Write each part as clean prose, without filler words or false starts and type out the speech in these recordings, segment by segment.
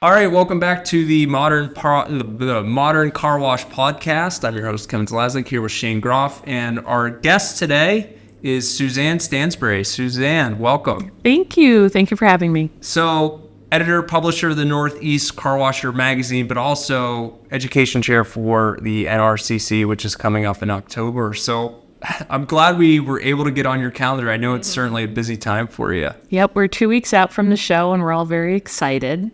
All right, welcome back to the Modern Car Wash podcast. I'm your host, Kevin Zalaznik, here with Shane Groff, and our guest today is Suzanne Stansbury. Suzanne, welcome. Thank you. Thank you for having me. So, editor, publisher of the Northeast Carwasher Magazine, but also education chair for the NRCC, which is coming up in October. So, I'm glad we were able to get on your calendar. I know it's certainly a busy time for you. Yep, we're 2 weeks out from the show, and we're all very excited.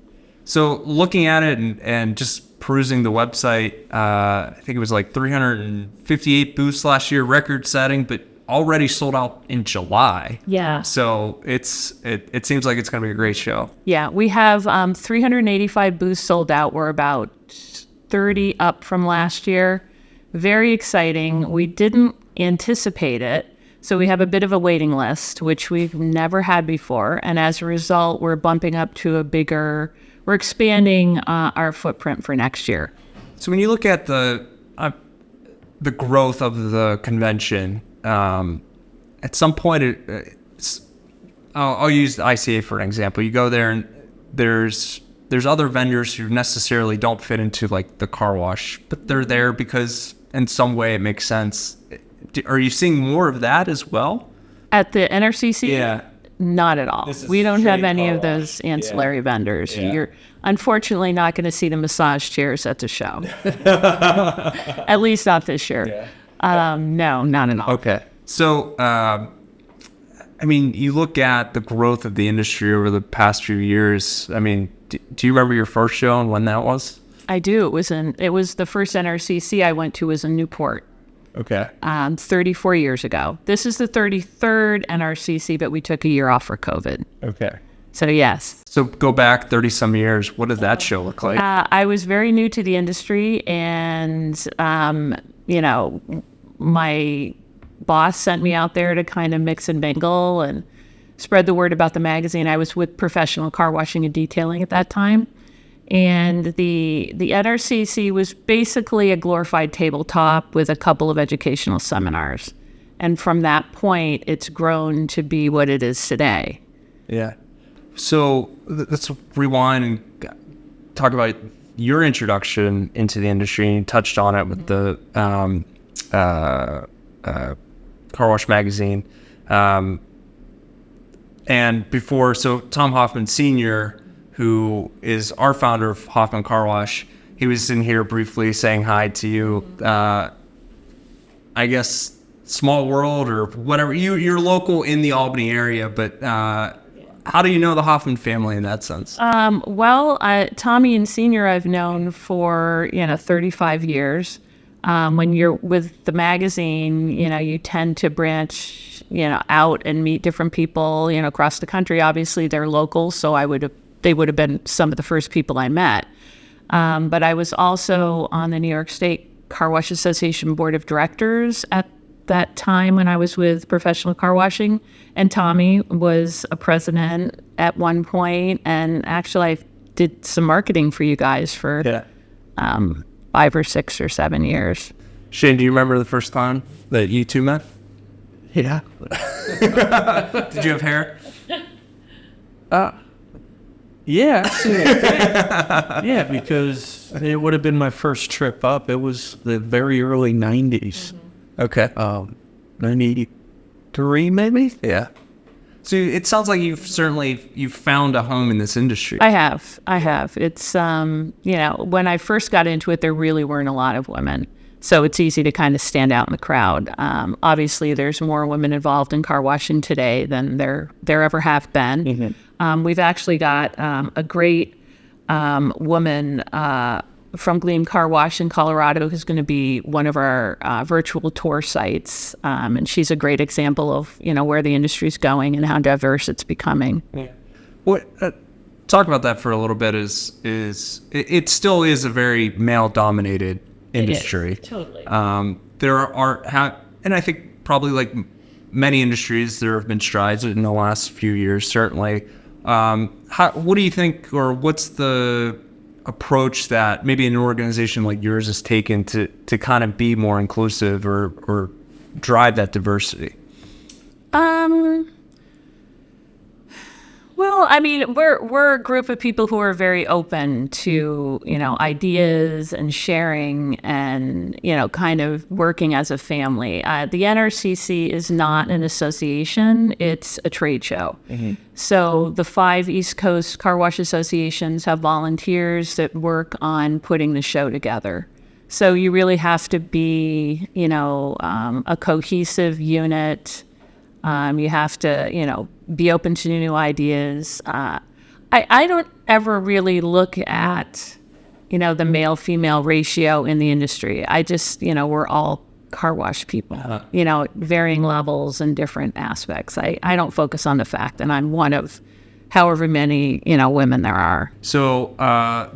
So looking at it and just perusing the website, I think it was like 358 booths last year, record setting, but already sold out in July. Yeah. So it seems like it's going to be a great show. Yeah, we have 385 booths sold out. We're about 30 up from last year. Very exciting. We didn't anticipate it. So we have a bit of a waiting list, which we've never had before. And as a result, we're bumping up to we're expanding our footprint for next year. So when you look at the growth of the convention, at some point, I'll use the ICA for an example. You go there and there's other vendors who necessarily don't fit into like the car wash, but they're there because in some way it makes sense. Are you seeing more of that as well? At the NRCC? Yeah. Not at all. We don't have any of those ancillary vendors. Yeah. You're unfortunately not going to see the massage chairs at the show. At least not this year. Yeah. No, not at all. Okay. So, I mean, you look at the growth of the industry over the past few years. I mean, do you remember your first show and when that was? I do. It was the first NRCC I went to was in Newport. Okay. 34 years ago. This is the 33rd NRCC, but we took a year off for COVID. Okay. So yes. So go back 30 some years. What did that show look like? I was very new to the industry, and my boss sent me out there to kind of mix and mingle and spread the word about the magazine. I was with Professional Car Washing and Detailing at that time. And the NRCC was basically a glorified tabletop with a couple of educational seminars. And from that point, it's grown to be what it is today. Yeah. So let's rewind and talk about your introduction into the industry. You touched on it with the Car Wash Magazine. And before, so Tom Hoffman Sr., who is our founder of Hoffman Car Wash, he was in here briefly saying hi to you. I guess small world or whatever. You're local in the Albany area, but how do you know the Hoffman family in that sense? Tommy and Senior I've known for 35 years. When you're with the magazine, you tend to branch out and meet different people across the country. Obviously, they're local, so they would have been some of the first people I met. But I was also on the New York State Car Wash Association Board of Directors at that time when I was with Professional Car Washing. And Tommy was a president at one point. And actually, I did some marketing for you guys for 5 or 6 or 7 years. Shane, do you remember the first time that you two met? Yeah. Did you have hair? Yeah. Yeah, because it would have been my first trip up. It was the very early 90s. Okay. 93 maybe? Yeah. So it sounds like you've found a home in this industry. I have. It's, when I first got into it, there really weren't a lot of women. So it's easy to kind of stand out in the crowd. Obviously, there's more women involved in car washing today than there ever have been. Mm-hmm. We've actually got a great woman from Gleam Car Wash in Colorado who's going to be one of our virtual tour sites. And she's a great example of, where the industry's going and how diverse it's becoming. Yeah. What talk about that for a little bit is it still is a very male-dominated industry. It is, totally. There are, and I think probably like many industries, there have been strides in the last few years, certainly. What do you think, or what's the approach that maybe an organization like yours has taken to kind of be more inclusive or drive that diversity? Well, I mean, we're a group of people who are very open to, ideas and sharing and, kind of working as a family. The NRCC is not an association, it's a trade show. So the 5 East Coast Car Wash associations have volunteers that work on putting the show together. So you really have to be, a cohesive unit. You have to, be open to new ideas. I don't ever really look at, the male-female ratio in the industry. I just, we're all car wash people, varying levels and different aspects. I don't focus on the fact that I'm one of however many, women there are. So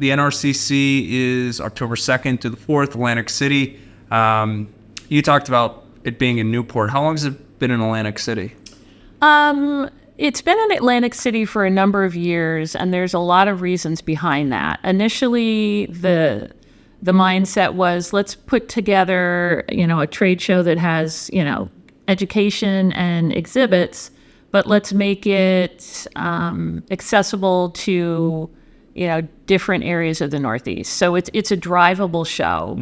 the NRCC is October 2nd to the 4th, Atlantic City. You talked about it being in Newport. How long has it been in Atlantic City? It's been in Atlantic City for a number of years, and there's a lot of reasons behind that. Initially, the mindset was, let's put together, a trade show that has, education and exhibits, but let's make it accessible to, different areas of the Northeast. So it's a drivable show.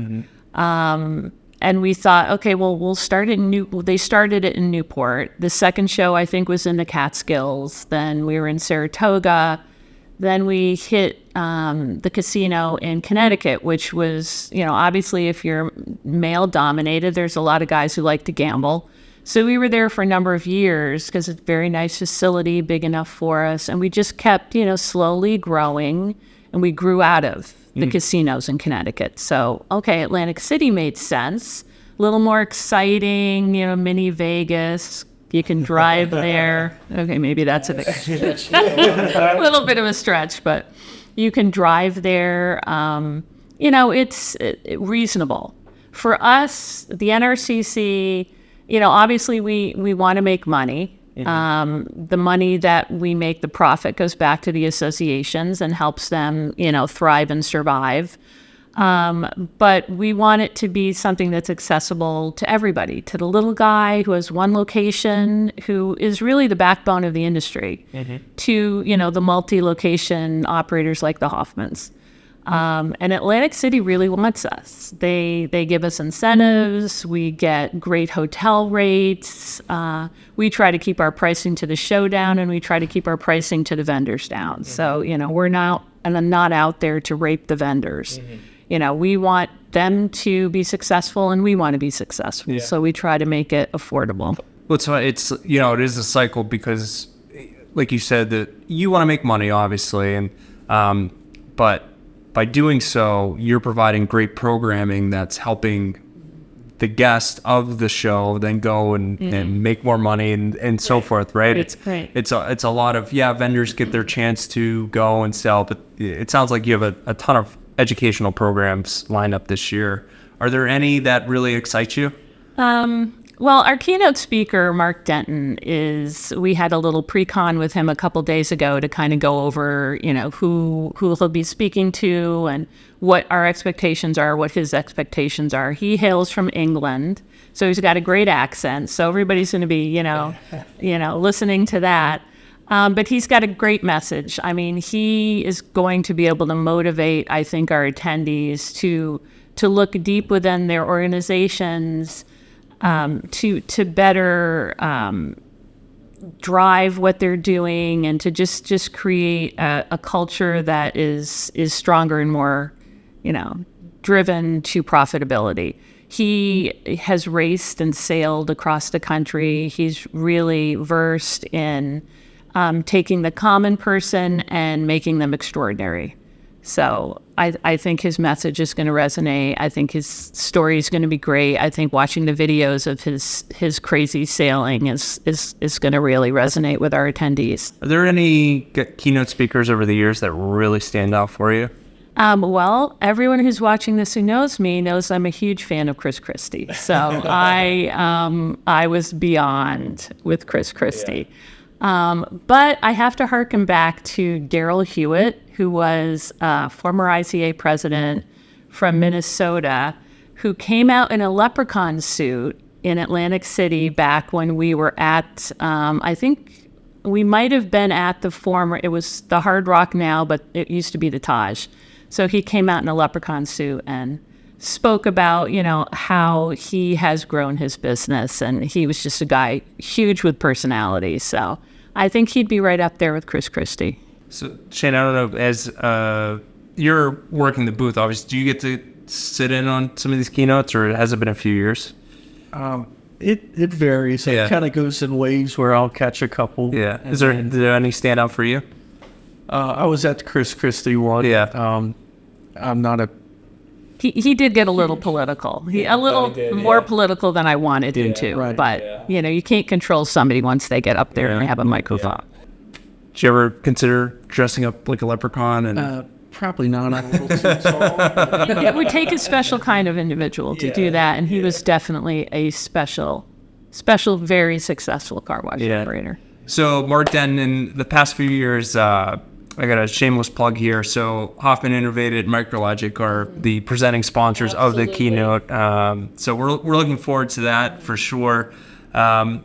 And we thought, okay, well, we'll start they started it in Newport. The second show, I think, was in the Catskills. Then we were in Saratoga. Then we hit the casino in Connecticut, which was, obviously, if you're male dominated, there's a lot of guys who like to gamble. So we were there for a number of years because it's a very nice facility, big enough for us. And we just kept, slowly growing, and we grew out of the casinos in Connecticut. So, okay, Atlantic City made sense. A little more exciting, mini Vegas. You can drive there. Okay, maybe that's a little bit of a stretch, but you can drive there. It's reasonable. For us, the NRCC, obviously we want to make money. The money that we make, the profit, goes back to the associations and helps them, thrive and survive. But we want it to be something that's accessible to everybody, to the little guy who has one location, who is really the backbone of the industry, to, the multi-location operators like the Hoffmans. And Atlantic City really wants us. They give us incentives. We get great hotel rates. We try to keep our pricing to the show down, and we try to keep our pricing to the vendors down. So, we're not out there to rape the vendors. We want them to be successful, and we want to be successful. Yeah. So we try to make it affordable. Well, it's it is a cycle because, like you said, that you want to make money, obviously, and but by doing so, you're providing great programming that's helping the guest of the show then go and make more money and so forth, right? It's great. It's a lot of, vendors get their chance to go and sell, but it sounds like you have a ton of educational programs lined up this year. Are there any that really excite you? Well, our keynote speaker, Mark Denton, we had a little pre-con with him a couple days ago to kind of go over, who he'll be speaking to and what our expectations are, what his expectations are. He hails from England, so he's got a great accent. So everybody's going to be, listening to that. But he's got a great message. I mean, he is going to be able to motivate, I think, our attendees to look deep within their organizations, to better drive what they're doing, and to just create a culture that is stronger and more, driven to profitability. He has raced and sailed across the country. He's really versed in taking the common person and making them extraordinary. So I think his message is going to resonate. I think his story is going to be great. I think watching the videos of his crazy sailing is going to really resonate with our attendees. Are there any keynote speakers over the years that really stand out for you? Well, everyone who's watching this who knows me knows I'm a huge fan of Chris Christie. So I was beyond with Chris Christie. But I have to harken back to Daryl Hewitt, who was former ICA president from Minnesota, who came out in a leprechaun suit in Atlantic City back when we were at, I think we might have been at the former, it was the Hard Rock now, but it used to be the Taj. So he came out in a leprechaun suit and spoke about, how he has grown his business. And he was just a guy huge with personality. So I think he'd be right up there with Chris Christie. So Shane, I don't know, as you're working the booth, obviously, do you get to sit in on some of these keynotes, or has it been a few years? It varies. Yeah. It kind of goes in waves where I'll catch a couple. Yeah. Is there any stand out for you? I was at the Chris Christie one. Yeah. I'm not a... He did get a little political. A little more political than I wanted him to. Right. But, you can't control somebody once they get up there and have a microphone. Did you ever consider dressing up like a leprechaun? And Probably not. I'm a little too tall. It would take a special kind of individual to do that, and he was definitely a special, very successful car wash operator. So Mark Denton, in the past few years, I got a shameless plug here. So Hoffman Innovated, Micrologic are the presenting sponsors of the keynote. So we're looking forward to that for sure. I'm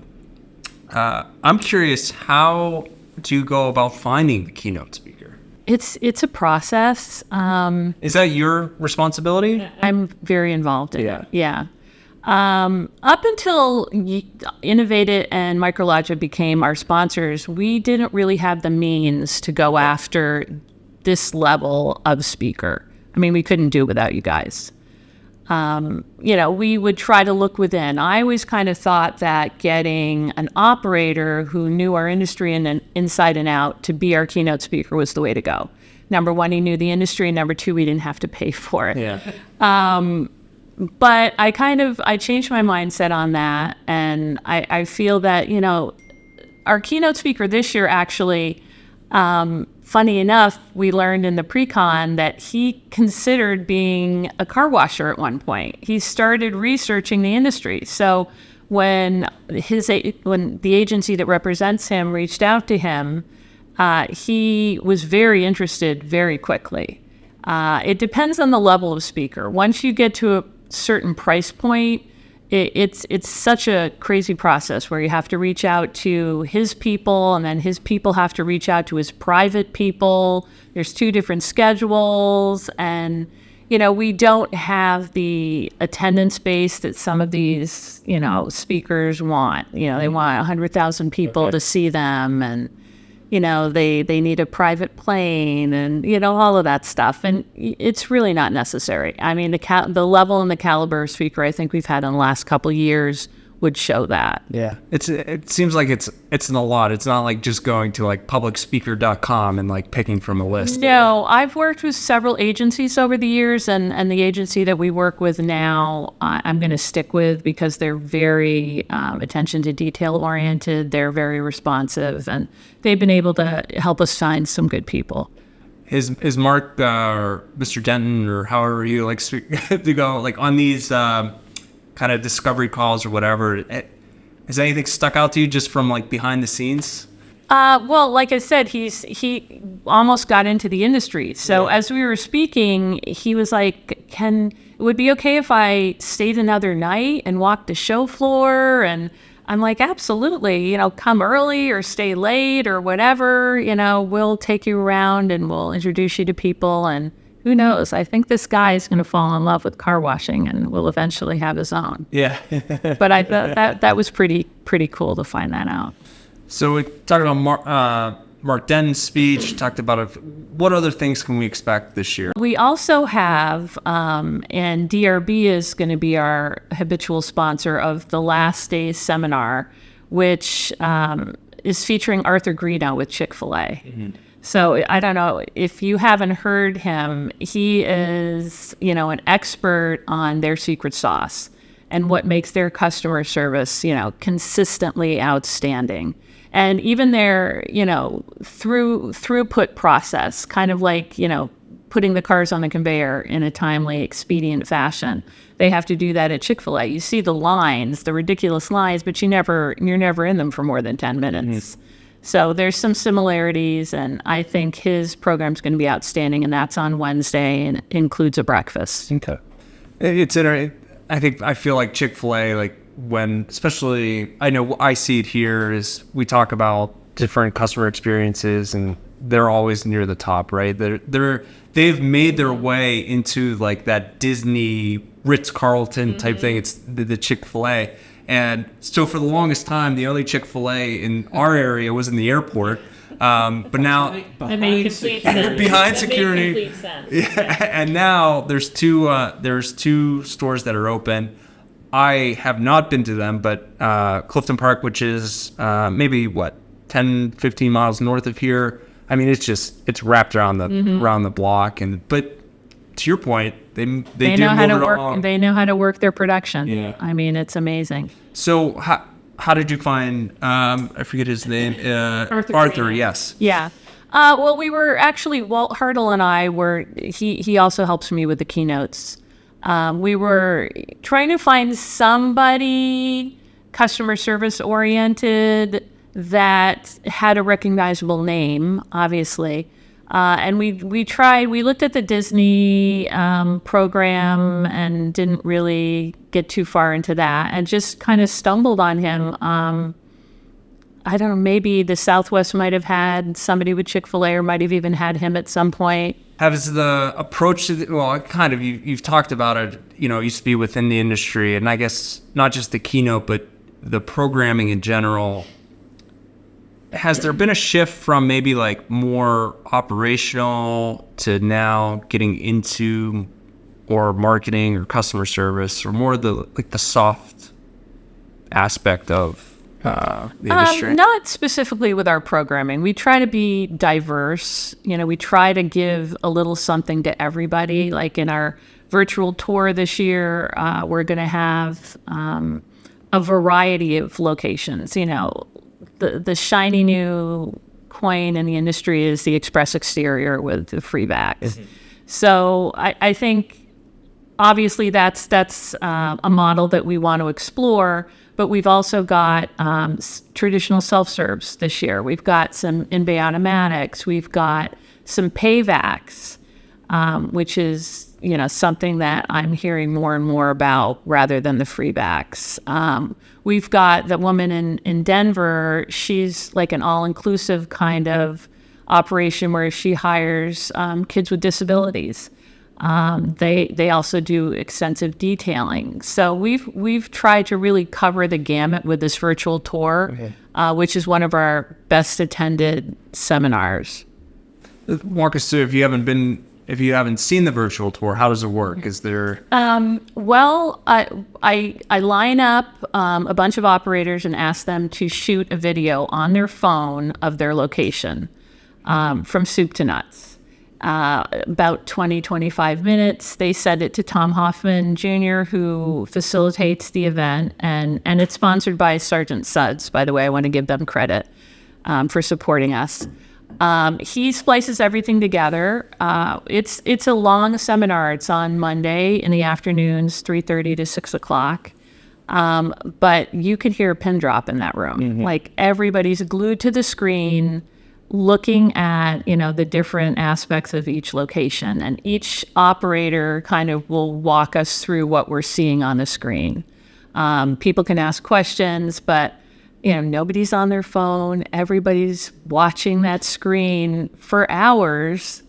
curious, how do you go about finding the keynote speaker? It's a process. Is that your responsibility? I'm very involved in it. Yeah. Up until Innovated and Micrologic became our sponsors, we didn't really have the means to go after this level of speaker. I mean, we couldn't do it without you guys. We would try to look within. I always kind of thought that getting an operator who knew our industry inside and out to be our keynote speaker was the way to go. Number one, he knew the industry. Number two, we didn't have to pay for it. Yeah. But I changed my mindset on that. And I feel that, our keynote speaker this year actually, funny enough, we learned in the pre-con that he considered being a car washer at one point. He started researching the industry. So when the agency that represents him reached out to him, he was very interested very quickly. It depends on the level of speaker. Once you get to a certain price point, it's such a crazy process where you have to reach out to his people, and then his people have to reach out to his private people. There's 2 different schedules, and we don't have the attendance base that some of these speakers want. They want 100,000 people to see them, and they need a private plane and, all of that stuff. And it's really not necessary. I mean, the level and the caliber of speaker I think we've had in the last couple of years would show that. Yeah. It seems like it's in a lot. It's not like just going to like publicspeaker.com and like picking from a list. No, I've worked with several agencies over the years, and the agency that we work with now, I'm going to stick with because they're very attention to detail oriented. They're very responsive, and they've been able to help us find some good people. Is Mark or Mr. Denton or however you like to go like on these kind of discovery calls or whatever, has anything stuck out to you just from like behind the scenes? Well, like I said, he almost got into the industry. So as we were speaking, he was like, it would be okay if I stayed another night and walked the show floor? And I'm like, absolutely, come early or stay late or whatever, we'll take you around and we'll introduce you to people. And who knows? I think this guy is going to fall in love with car washing and will eventually have his own. Yeah. But I thought that was pretty cool to find that out. So we talked about Mark Denton's speech, talked about what other things can we expect this year? We also have, and DRB is going to be our habitual sponsor of the Last Days seminar, which is featuring Arthur Greeno with Chick-fil-A. Mm-hmm. So I don't know if you haven't heard him. He is, an expert on their secret sauce and what makes their customer service, consistently outstanding. And even their, throughput process, kind of like, putting the cars on the conveyor in a timely, expedient fashion. They have to do that at Chick-fil-A. You see the lines, the ridiculous lines, but you're never in them for more than 10 minutes. Mm-hmm. So there's some similarities, and I think his program's going to be outstanding, and that's on Wednesday, and it includes a breakfast. Okay. It's interesting. I feel like Chick-fil-A, like when, especially, I know I see it here, is we talk about different customer experiences, and they're always near the top, right? They've made their way into like that Disney Ritz-Carlton type thing. It's the Chick-fil-A. And so for the longest time, the only Chick-fil-A in our area was in the airport. But now behind security, yeah, and now there's two stores that are open. I have not been to them, but Clifton Park, which is maybe 10, 15 miles north of here. I mean, it's wrapped around the block, but to your point, they do know how to move it work. along. They know how to work their production. Yeah. I mean, it's amazing. So how did you find? I forget his name. Arthur. Yes. Yeah. Well, we were actually, Walt Hurdle and I were. He also helps me with the keynotes. We were trying to find somebody customer service oriented that had a recognizable name, obviously. And we looked at the Disney program and didn't really get too far into that, and just kind of stumbled on him. I don't know, maybe the Southwest might have had somebody with Chick-fil-A, or might have even had him at some point. Has the approach to you've talked about it, it used to be within the industry, and I guess not just the keynote, but the programming in general. Has there been a shift from maybe like more operational to now getting into or marketing or customer service, or more the soft aspect of the industry? Not specifically with our programming. We try to be diverse. We try to give a little something to everybody. Like in our virtual tour this year, we're going to have a variety of locations. The shiny new coin in the industry is the express exterior with the free backs. So I think obviously that's a model that we want to explore, but we've also got traditional self-serves this year. We've got some in-bay automatics. We've got some paybacks, which is something that I'm hearing more and more about rather than the free backs. We've got the woman in Denver. She's like an all-inclusive kind of operation where she hires kids with disabilities. They also do extensive detailing. So we've tried to really cover the gamut with this virtual tour, which is one of our best attended seminars. Walk us through, if you haven't seen the virtual tour, how does it work? Is there? Well, I line up a bunch of operators and ask them to shoot a video on their phone of their location, from soup to nuts. About 20, 25 minutes. They send it to Tom Hoffman Jr., who facilitates the event, and it's sponsored by Sergeant Suds, by the way. I want to give them credit for supporting us. He splices everything together. It's a long seminar. It's on Monday in the afternoons, 3:30 to 6 o'clock. But you could hear a pin drop in that room. Like everybody's glued to the screen, looking at, the different aspects of each location, and each operator kind of will walk us through what we're seeing on the screen. People can ask questions, but nobody's on their phone. Everybody's watching that screen for hours.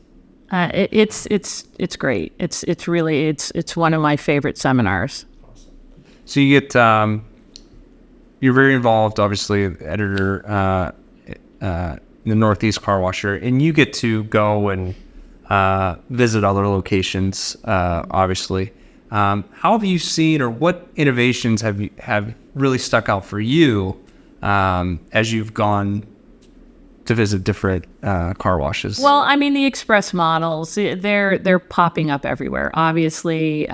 It's great. It's really one of my favorite seminars. So you get you're very involved, obviously, editor in the Northeast Carwasher, and you get to go and visit other locations, obviously. How have you seen, or what innovations have really stuck out for you as you've gone to visit different car washes? Well, I mean, the express models, they're popping up everywhere. Obviously,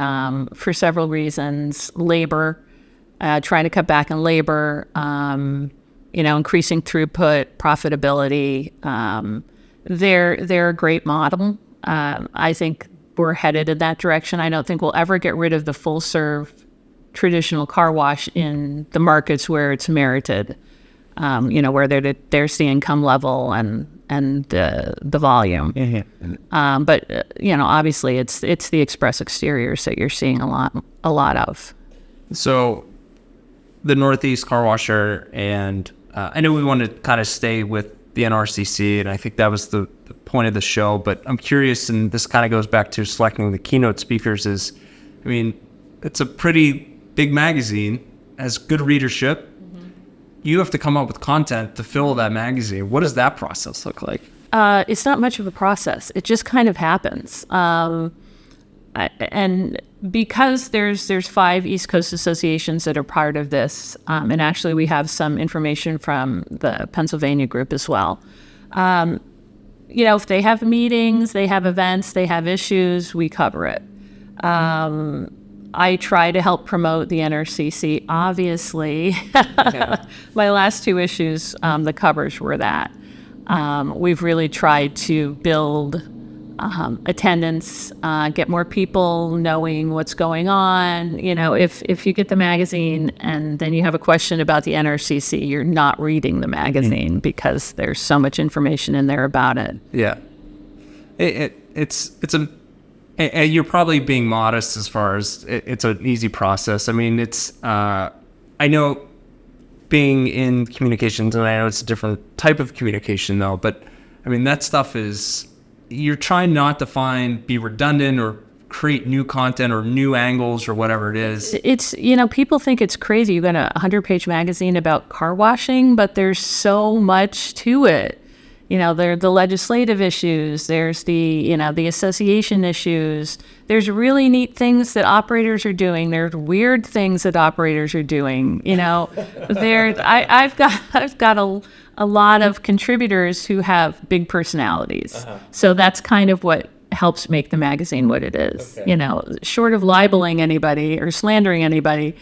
for several reasons: labor, trying to cut back on labor, increasing throughput, profitability. They're a great model. I think we're headed in that direction. I don't think we'll ever get rid of the full serve traditional car wash in the markets where it's merited, where there's the income level and the volume. But obviously it's the express exteriors that you're seeing a lot of. So the Northeast Carwasher and I know we want to kind of stay with the NRCC, and I think that was the point of the show, but I'm curious, and this kind of goes back to selecting the keynote speakers, is, I mean, it's a pretty big magazine, has good readership. You have to come up with content to fill that magazine. What does that process look like? It's not much of a process. It just kind of happens. And because there's 5 East Coast associations that are part of this, and actually we have some information from the Pennsylvania group as well. If they have meetings, they have events, they have issues, we cover it. I try to help promote the NRCC. Obviously, my last 2 issues, the covers were that. We've really tried to build attendance, get more people knowing what's going on. If you get the magazine and then you have a question about the NRCC, you're not reading the magazine because there's so much information in there about it. Yeah, you're probably being modest as far as it's an easy process. I mean, I know being in communications, and I know it's a different type of communication though, but I mean, that stuff is, you're trying not to be redundant or create new content or new angles or whatever it is. It's, people think it's crazy. You got a 100-page magazine about car washing, but there's so much to it. There are the legislative issues, there's the association issues. There's really neat things that operators are doing. There's weird things that operators are doing. I've got a lot of contributors who have big personalities. So that's kind of what helps make the magazine what it is. Okay. Short of libeling anybody or slandering anybody,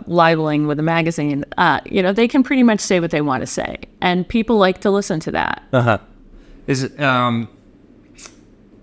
libeling with a magazine, they can pretty much say what they want to say, and people like to listen to that. Is it?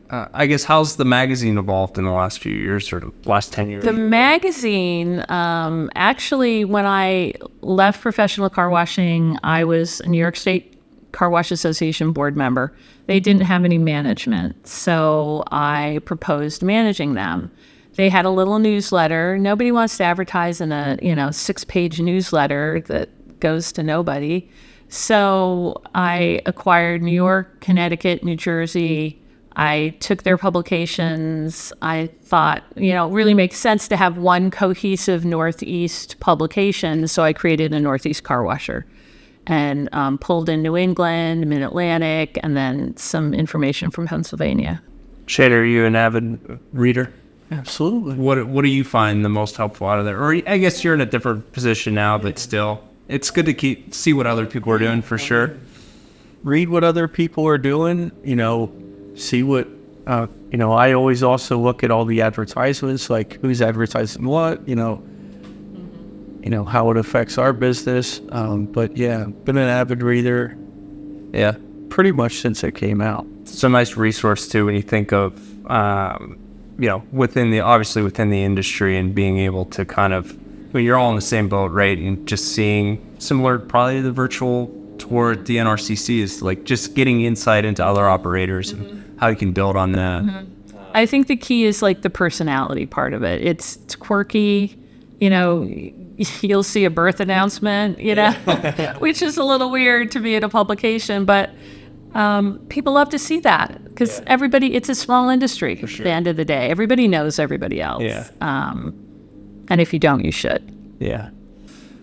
I guess, how's the magazine evolved in the last few years, or the last 10 years? The magazine, actually, when I left professional car washing, I was a New York State Car Wash Association board member. They didn't have any management, so I proposed managing them. They had a little newsletter. Nobody wants to advertise in a 6-page newsletter that goes to nobody. So I acquired New York, Connecticut, New Jersey. I took their publications. I thought, it really makes sense to have one cohesive Northeast publication. So I created a Northeast Carwasher and pulled in New England, Mid-Atlantic, and then some information from Pennsylvania. Shade, are you an avid reader? Absolutely. What do you find the most helpful out of there? Or I guess you're in a different position now, but still, it's good to see what other people are doing, for sure. Read what other people are doing, see what, I always also look at all the advertisements, like who's advertising what, how it affects our business. But yeah, been an avid reader. Yeah. Pretty much since it came out. It's a nice resource too, when you think of, within the industry, and being able to kind of, you're all in the same boat, right? And just seeing similar, probably the virtual toward the NRCC is like just getting insight into other operators and how you can build on that. I think the key is like the personality part of it. It's quirky, you'll see a birth announcement, which is a little weird to be in a publication, but people love to see that because it's a small industry at the end of the day. Everybody knows everybody else. Yeah. And if you don't, you should. Yeah.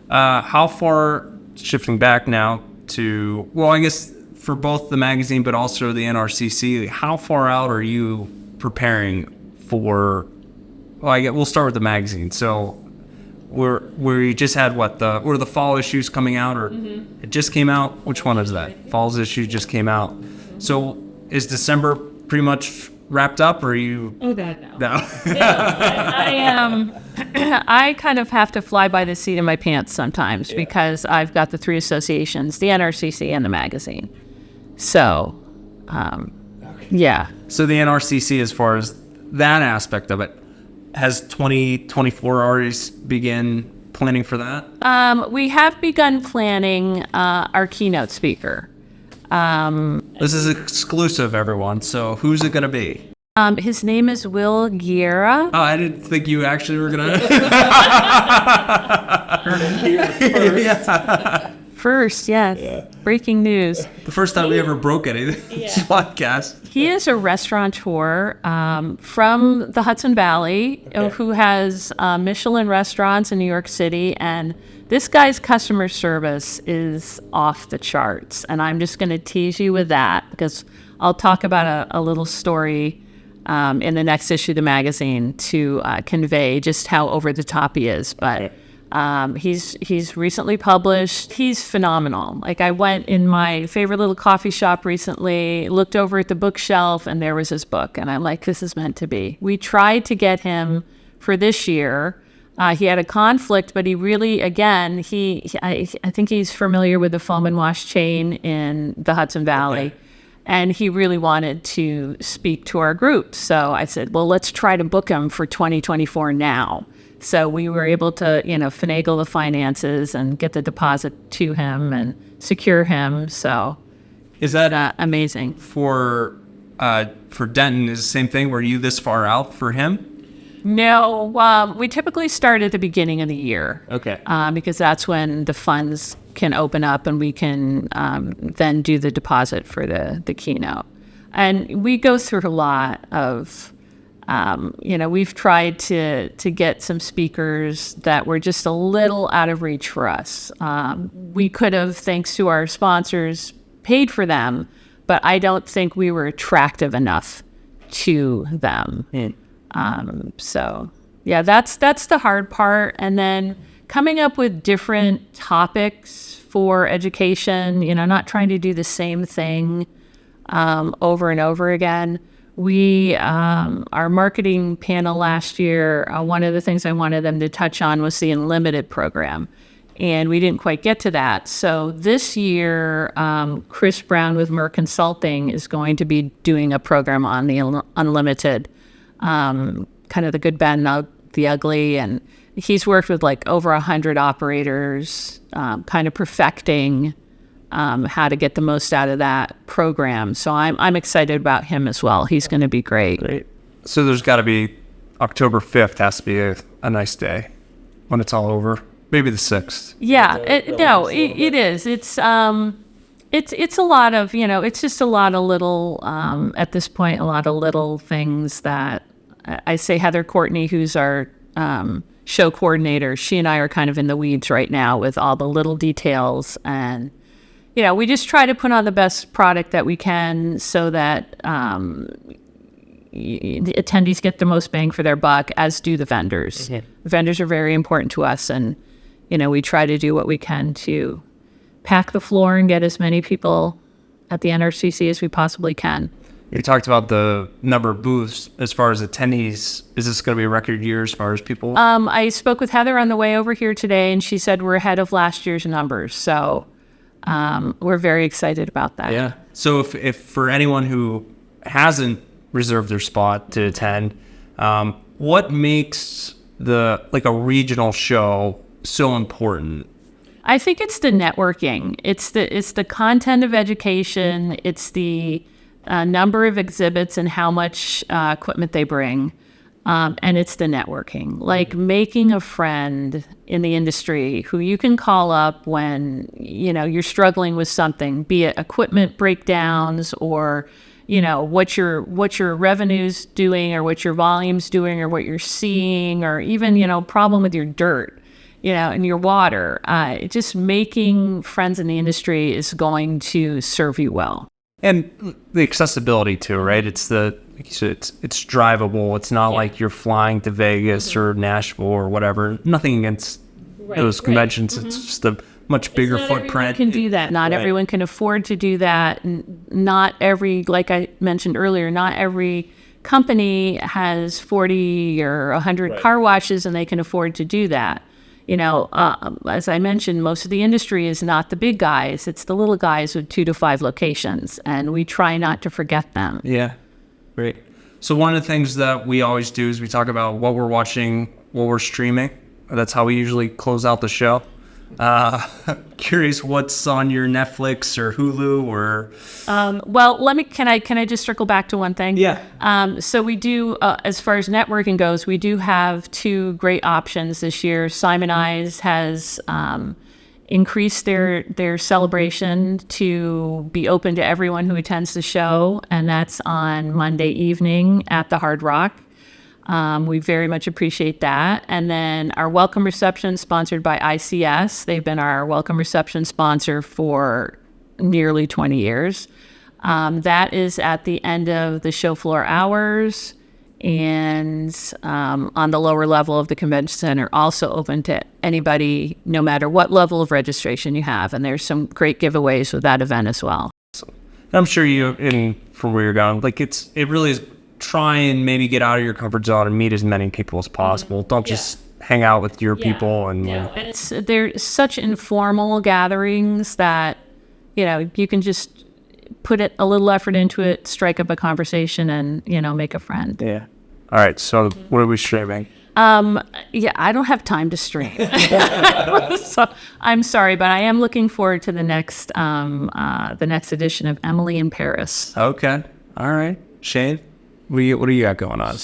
How far, shifting back now to, I guess for both the magazine but also the NRCC, how far out are you preparing for, we'll start with the magazine. So we just had were the fall issues coming out, or it just came out? Which one is that? Fall's issue just came out. So is December pretty much wrapped up, or are you? Oh God, no. No. I kind of have to fly by the seat of my pants sometimes because I've got the 3 associations, the NRCC and the magazine. So, yeah. So the NRCC, as far as that aspect of it, has 2024 already begun planning for that? We have begun planning our keynote speaker. This is exclusive, everyone. So who's it going to be? His name is Will Guerra. Oh, I didn't think you actually were going to. First, yes. Yeah. Breaking news. The first time we ever broke anything. This podcast. He is a restaurateur from the Hudson Valley who has Michelin restaurants in New York City. And this guy's customer service is off the charts. And I'm just going to tease you with that because I'll talk about a little story in the next issue of the magazine to convey just how over the top he is. But he's recently published. He's phenomenal. Like, I went in my favorite little coffee shop recently, looked over at the bookshelf, and there was his book. And I'm like, this is meant to be. We tried to get him for this year. He had a conflict, but he really, again, I think he's familiar with the foam and wash chain in the Hudson Valley. Okay. And he really wanted to speak to our group. So I said, well, let's try to book him for 2024 now. So we were able to, finagle the finances and get the deposit to him and secure him. So is that amazing? For Denton, is the same thing? Were you this far out for him? No, we typically start at the beginning of the year. Okay. Because that's when the funds can open up and we can then do the deposit for the keynote. And we go through a lot of, we've tried to get some speakers that were just a little out of reach for us. We could have, thanks to our sponsors, paid for them, but I don't think we were attractive enough to them. So yeah, that's the hard part. And then coming up with different topics for education, not trying to do the same thing over and over again. Our marketing panel last year, one of the things I wanted them to touch on was the Unlimited program. And we didn't quite get to that. So this year, Chris Brown with Merck Consulting is going to be doing a program on the Unlimited, kind of the good, bad, and the ugly. And he's worked with like over 100 operators, kind of perfecting how to get the most out of that program. So I'm excited about him as well. He's going to be great. So there's got to be October 5th has to be a nice day when it's all over. Maybe the 6th. Yeah, it is. It's a lot of, it's just a lot of little, at this point, a lot of little things that I say Heather Courtney, who's our show coordinator, she and I are kind of in the weeds right now with all the little details. And, we just try to put on the best product that we can so that the attendees get the most bang for their buck, as do the vendors. Mm-hmm. The vendors are very important to us, and we try to do what we can to pack the floor and get as many people at the NRCC as we possibly can. You talked about the number of booths as far as attendees. Is this going to be a record year as far as people? I spoke with Heather on the way over here today, and she said we're ahead of last year's numbers. So we're very excited about that. Yeah. So if for anyone who hasn't reserved their spot to attend, what makes a regional show so important? I think it's the networking. It's the content of education. It's the number of exhibits and how much equipment they bring. And it's the networking, like making a friend in the industry who you can call up when, you're struggling with something, be it equipment breakdowns or, what your revenue's doing or what your volume's doing or what you're seeing, or even, problem with your dirt, and your water. Just making friends in the industry is going to serve you well. And the accessibility too, right? It's like you said, it's drivable. It's not like you're flying to Vegas or Nashville or whatever. Nothing against those conventions. Mm-hmm. It's just a much bigger footprint. Everyone can do that. Not everyone can afford to do that. Not every, like I mentioned earlier, not every company has 40 or 100 car washes and they can afford to do that. As I mentioned, most of the industry is not the big guys. It's the little guys with 2 to 5 locations, and we try not to forget them. Yeah, great. So one of the things that we always do is we talk about what we're watching, what we're streaming. That's how we usually close out the show. Curious what's on your Netflix or Hulu or... Well, can I just circle back to one thing? Yeah. So we do, as far as networking goes, we do have 2 great options this year. Simon Eyes has increased their celebration to be open to everyone who attends the show, and that's on Monday evening at the Hard Rock. We very much appreciate that. And then our welcome reception, sponsored by ICS. They've been our welcome reception sponsor for nearly 20 years. That is at the end of the show floor hours and on the lower level of the convention center, also open to anybody, no matter what level of registration you have. And there's some great giveaways with that event as well. I'm sure from where you're going, like it really is, try and maybe get out of your comfort zone and meet as many people as possible. Don't just hang out with your people. And they're such informal gatherings that, you can just put a little effort into it, strike up a conversation, and, make a friend. Yeah. All right. So what are we streaming? I don't have time to stream. So I'm sorry, but I am looking forward to the next edition of Emily in Paris. Okay. All right. Shane, what do you got going on?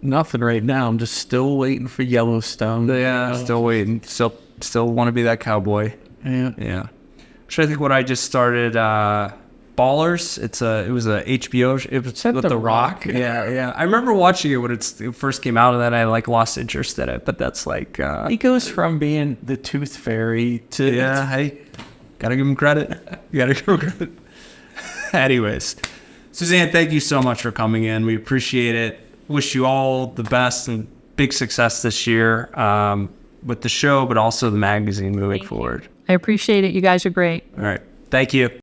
Nothing right now. I'm just still waiting for Yellowstone. Yeah, still waiting. Still want to be that cowboy. Yeah. Yeah. I'm trying to think what I just started. Ballers. It was a HBO. It was with The Rock. Yeah. I remember watching it when it first came out, and then I lost interest in it. But that's he goes from being the Tooth Fairy to hey, gotta give him credit. Anyways, Suzanne, thank you so much for coming in. We appreciate it. Wish you all the best and big success this year with the show, but also the magazine moving forward. I appreciate it. You guys are great. All right. Thank you.